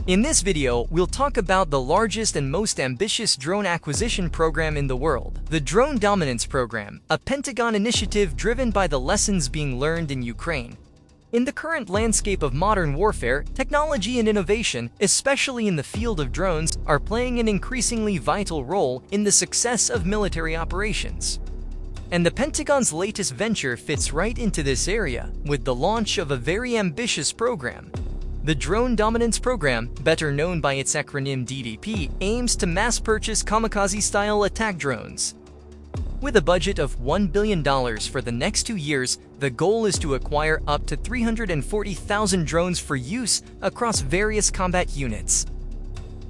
In this video, we'll talk about the largest and most ambitious drone acquisition program in the world, the Drone Dominance Program, a Pentagon initiative driven by the lessons being learned in Ukraine. In the current landscape of modern warfare, technology and innovation, especially in the field of drones, are playing an increasingly vital role in the success of military operations. And the Pentagon's latest venture fits right into this area, with the launch of a very ambitious program. The Drone Dominance Program, better known by its acronym DDP, aims to mass-purchase Kamikaze-style attack drones. With a budget of $1 billion for the next 2 years, the goal is to acquire up to 340,000 drones for use across various combat units.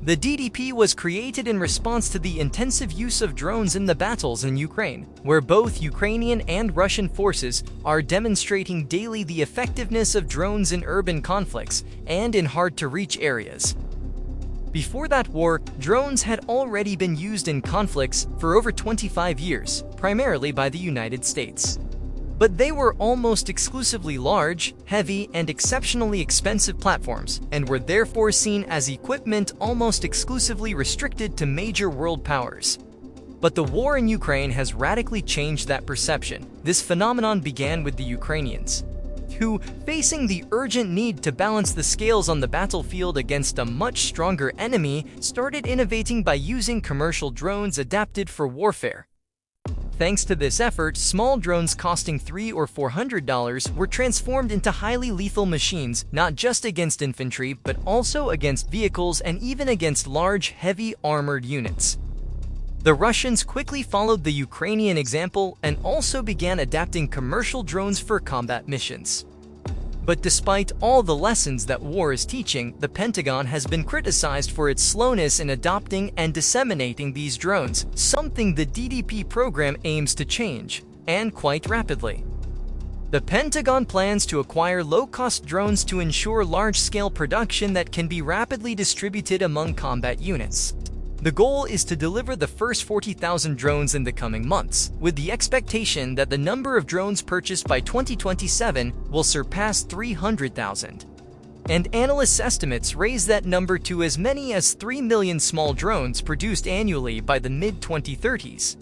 The DDP was created in response to the intensive use of drones in the battles in Ukraine, where both Ukrainian and Russian forces are demonstrating daily the effectiveness of drones in urban conflicts and in hard-to-reach areas. Before that war, drones had already been used in conflicts for over 25 years, primarily by the United States. But they were almost exclusively large, heavy, and exceptionally expensive platforms, and were therefore seen as equipment almost exclusively restricted to major world powers. But the war in Ukraine has radically changed that perception. This phenomenon began with the Ukrainians, who, facing the urgent need to balance the scales on the battlefield against a much stronger enemy, started innovating by using commercial drones adapted for warfare. Thanks to this effort, small drones costing $300 or $400 were transformed into highly lethal machines, not just against infantry, but also against vehicles and even against large, heavy armored units. The Russians quickly followed the Ukrainian example and also began adapting commercial drones for combat missions. But despite all the lessons that war is teaching, the Pentagon has been criticized for its slowness in adopting and disseminating these drones, something the DDP program aims to change, and quite rapidly. The Pentagon plans to acquire low-cost drones to ensure large-scale production that can be rapidly distributed among combat units. The goal is to deliver the first 40,000 drones in the coming months, with the expectation that the number of drones purchased by 2027 will surpass 300,000. And analysts' estimates raise that number to as many as 3 million small drones produced annually by the mid-2030s.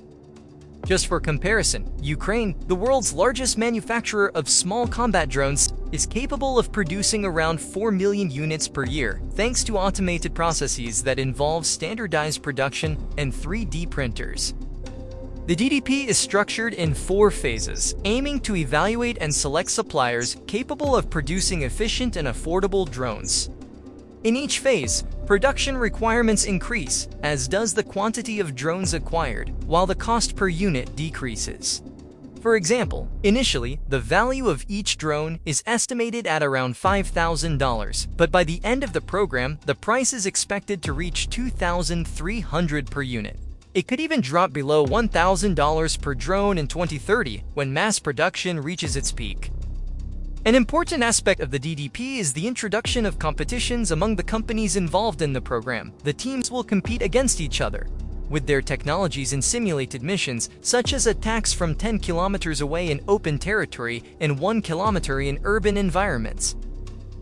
Just for comparison, Ukraine, the world's largest manufacturer of small combat drones, is capable of producing around 4 million units per year, thanks to automated processes that involve standardized production and 3D printers. The DDP is structured in 4 phases, aiming to evaluate and select suppliers capable of producing efficient and affordable drones. In each phase, production requirements increase, as does the quantity of drones acquired, while the cost per unit decreases. For example, initially, the value of each drone is estimated at around $5,000, but by the end of the program, the price is expected to reach $2,300 per unit. It could even drop below $1,000 per drone in 2030, when mass production reaches its peak. An important aspect of the DDP is the introduction of competitions among the companies involved in the program. The teams will compete against each other with their technologies in simulated missions, such as attacks from 10 kilometers away in open territory and 1 kilometer in urban environments.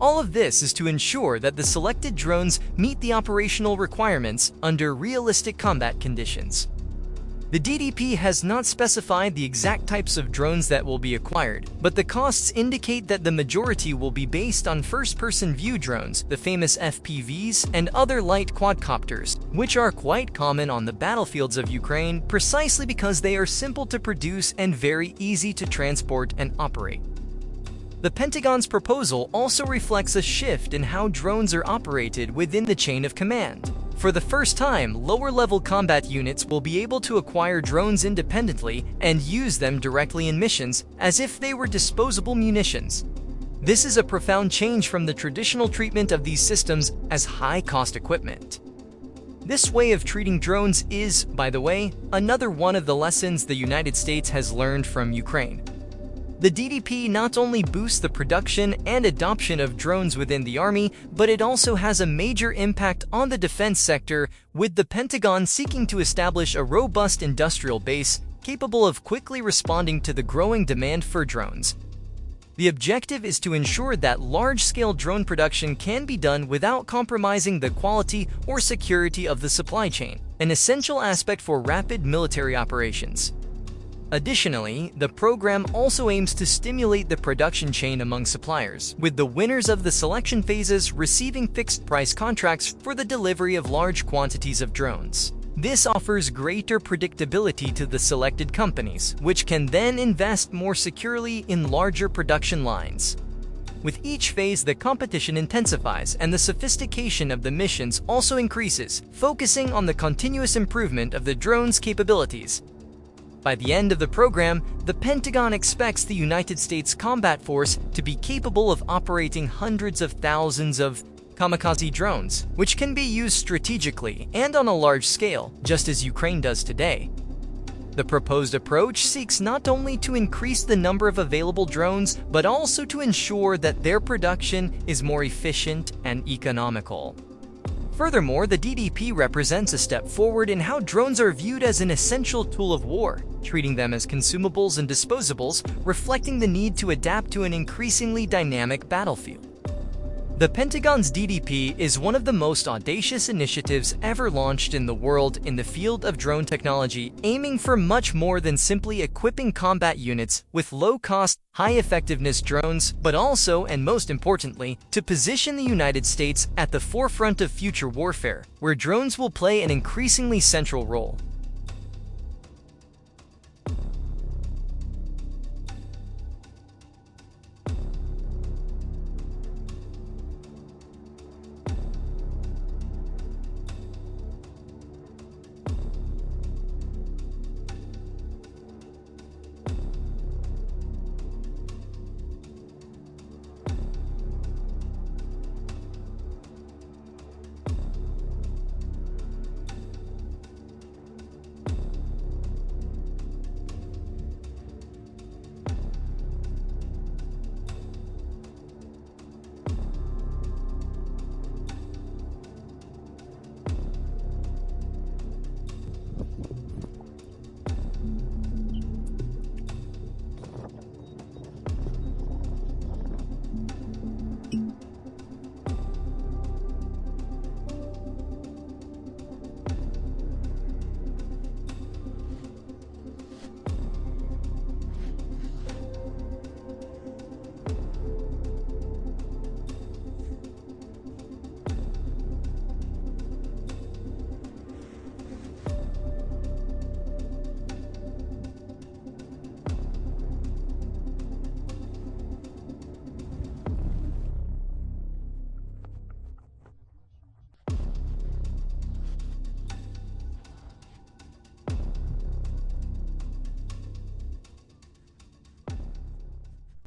All of this is to ensure that the selected drones meet the operational requirements under realistic combat conditions. The DDP has not specified the exact types of drones that will be acquired, but the costs indicate that the majority will be based on first-person view drones, the famous FPVs, and other light quadcopters, which are quite common on the battlefields of Ukraine precisely because they are simple to produce and very easy to transport and operate. The Pentagon's proposal also reflects a shift in how drones are operated within the chain of command. For the first time, lower-level combat units will be able to acquire drones independently and use them directly in missions, as if they were disposable munitions. This is a profound change from the traditional treatment of these systems as high-cost equipment. This way of treating drones is, by the way, another one of the lessons the United States has learned from Ukraine. The DDP not only boosts the production and adoption of drones within the Army, but it also has a major impact on the defense sector, with the Pentagon seeking to establish a robust industrial base capable of quickly responding to the growing demand for drones. The objective is to ensure that large-scale drone production can be done without compromising the quality or security of the supply chain, an essential aspect for rapid military operations. Additionally, the program also aims to stimulate the production chain among suppliers, with the winners of the selection phases receiving fixed-price contracts for the delivery of large quantities of drones. This offers greater predictability to the selected companies, which can then invest more securely in larger production lines. With each phase, the competition intensifies and the sophistication of the missions also increases, focusing on the continuous improvement of the drone's capabilities. By the end of the program, the Pentagon expects the United States Combat Force to be capable of operating hundreds of thousands of Kamikaze drones, which can be used strategically and on a large scale, just as Ukraine does today. The proposed approach seeks not only to increase the number of available drones, but also to ensure that their production is more efficient and economical. Furthermore, the DDP represents a step forward in how drones are viewed as an essential tool of war, treating them as consumables and disposables, reflecting the need to adapt to an increasingly dynamic battlefield. The Pentagon's DDP is one of the most audacious initiatives ever launched in the world in the field of drone technology, aiming for much more than simply equipping combat units with low-cost, high-effectiveness drones, but also, and most importantly, to position the United States at the forefront of future warfare, where drones will play an increasingly central role.